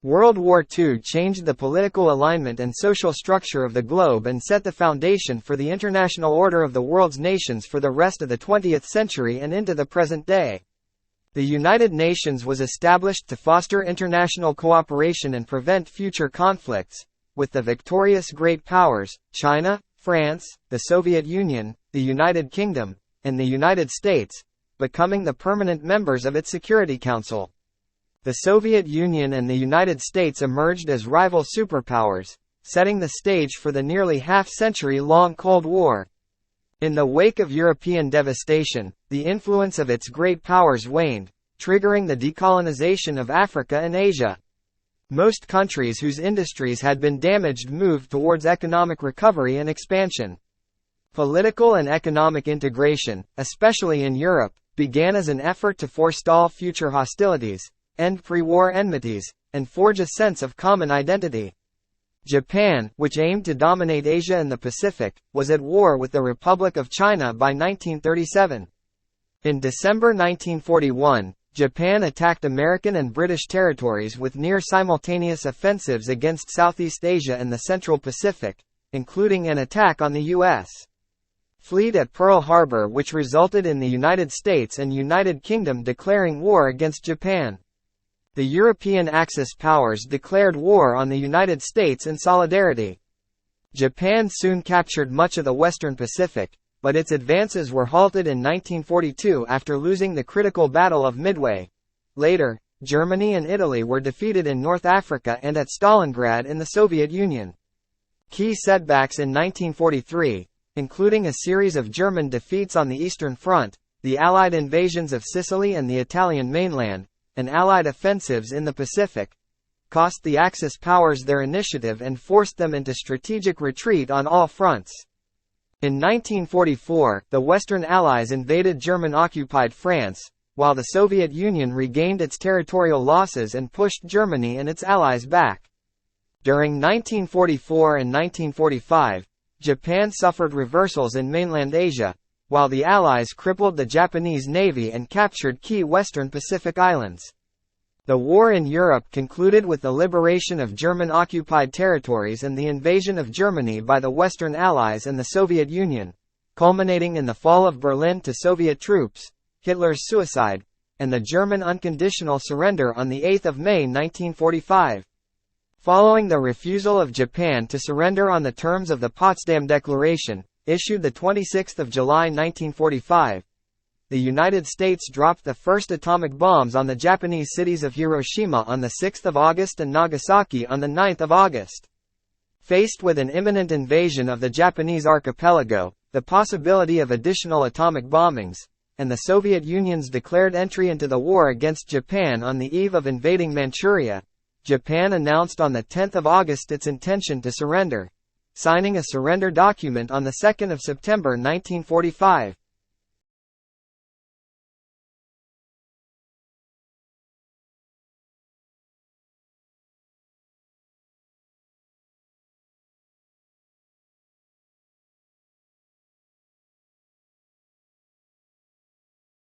World War II changed the political alignment and social structure of the globe and set the foundation for the international order of the world's nations for the rest of the 20th century and into the present day. The United Nations was established to foster international cooperation and prevent future conflicts, with the victorious great powers, China, France, the Soviet Union, the United Kingdom, and the United States, becoming the permanent members of its Security Council. The Soviet Union and the United States emerged as rival superpowers, setting the stage for the nearly half-century-long Cold War. In the wake of European devastation, the influence of its great powers waned, triggering the decolonization of Africa and Asia. Most countries whose industries had been damaged moved towards economic recovery and expansion. Political and economic integration, especially in Europe, began as an effort to forestall future hostilities, end pre-war enmities, and forge a sense of common identity. Japan, which aimed to dominate Asia and the Pacific, was at war with the Republic of China by 1937. In December 1941, Japan attacked American and British territories with near-simultaneous offensives against Southeast Asia and the Central Pacific, including an attack on the U.S. fleet at Pearl Harbor, which resulted in the United States and United Kingdom declaring war against Japan. The European Axis powers declared war on the United States in solidarity. Japan soon captured much of the Western Pacific, but its advances were halted in 1942 after losing the critical Battle of Midway. Later, Germany and Italy were defeated in North Africa and at Stalingrad in the Soviet Union. Key setbacks in 1943, including a series of German defeats on the Eastern Front, the Allied invasions of Sicily and the Italian mainland, and Allied offensives in the Pacific, cost the Axis powers their initiative and forced them into strategic retreat on all fronts. In 1944, the Western Allies invaded German-occupied France, while the Soviet Union regained its territorial losses and pushed Germany and its allies back. During 1944 and 1945, Japan suffered reversals in mainland Asia, while the Allies crippled the Japanese Navy and captured key Western Pacific islands. The war in Europe concluded with the liberation of German-occupied territories and the invasion of Germany by the Western Allies and the Soviet Union, culminating in the fall of Berlin to Soviet troops, Hitler's suicide, and the German unconditional surrender on 8 May 1945. Following the refusal of Japan to surrender on the terms of the Potsdam Declaration, issued 26 July 1945, the United States dropped the first atomic bombs on the Japanese cities of Hiroshima on 6 August and Nagasaki on 9 August. Faced with an imminent invasion of the Japanese archipelago, the possibility of additional atomic bombings, and the Soviet Union's declared entry into the war against Japan on the eve of invading Manchuria, Japan announced on 10 August its intention to surrender, signing a surrender document on 2 September 1945.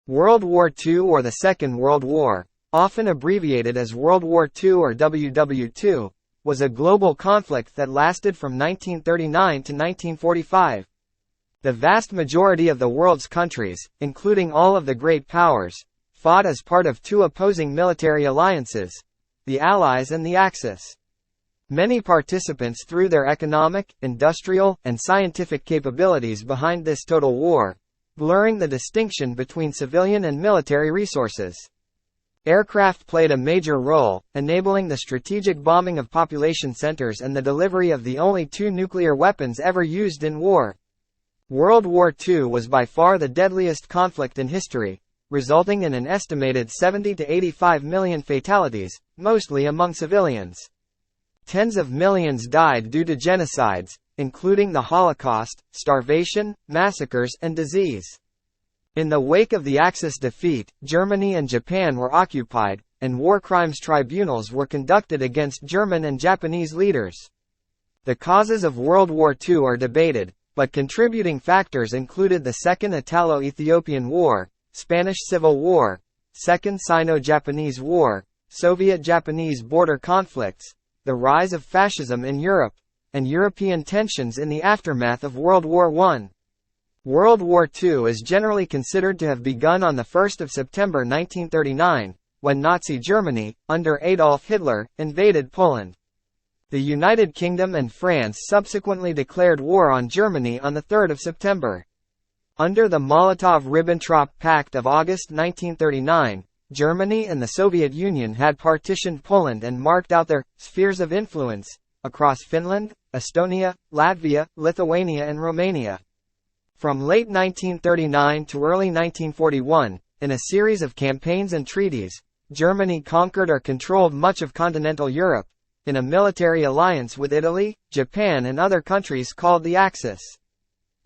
World War II or the Second World War, often abbreviated as World War II or WW2, was a global conflict that lasted from 1939 to 1945. The vast majority of the world's countries, including all of the great powers, fought as part of two opposing military alliances, the Allies and the Axis. Many participants threw their economic, industrial, and scientific capabilities behind this total war, blurring the distinction between civilian and military resources. Aircraft played a major role, enabling the strategic bombing of population centers and the delivery of the only two nuclear weapons ever used in war. World War II was by far the deadliest conflict in history, resulting in an estimated 70 to 85 million fatalities, mostly among civilians. Tens of millions died due to genocides, including the Holocaust, starvation, massacres, and disease. In the wake of the Axis defeat, Germany and Japan were occupied, and war crimes tribunals were conducted against German and Japanese leaders. The causes of World War II are debated, but contributing factors included the Second Italo-Ethiopian War, Spanish Civil War, Second Sino-Japanese War, Soviet-Japanese border conflicts, the rise of fascism in Europe, and European tensions in the aftermath of World War I. World War II is generally considered to have begun on 1 September 1939, when Nazi Germany, under Adolf Hitler, invaded Poland. The United Kingdom and France subsequently declared war on Germany on 3 September. Under the Molotov-Ribbentrop Pact of August 1939, Germany and the Soviet Union had partitioned Poland and marked out their spheres of influence across Finland, Estonia, Latvia, Lithuania and Romania. From late 1939 to early 1941, in a series of campaigns and treaties, Germany conquered or controlled much of continental Europe, in a military alliance with Italy, Japan and other countries called the Axis.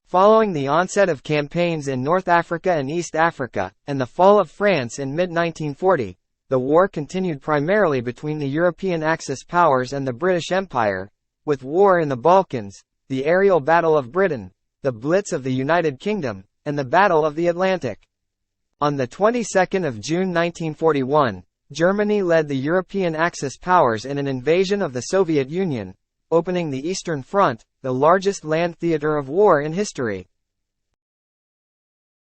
Following the onset of campaigns in North Africa and East Africa, and the fall of France in mid-1940, the war continued primarily between the European Axis powers and the British Empire, with war in the Balkans, the aerial Battle of Britain, the Blitz of the United Kingdom, and the Battle of the Atlantic. On the 22nd of June 1941, Germany led the European Axis powers in an invasion of the Soviet Union, opening the Eastern Front, the largest land theater of war in history.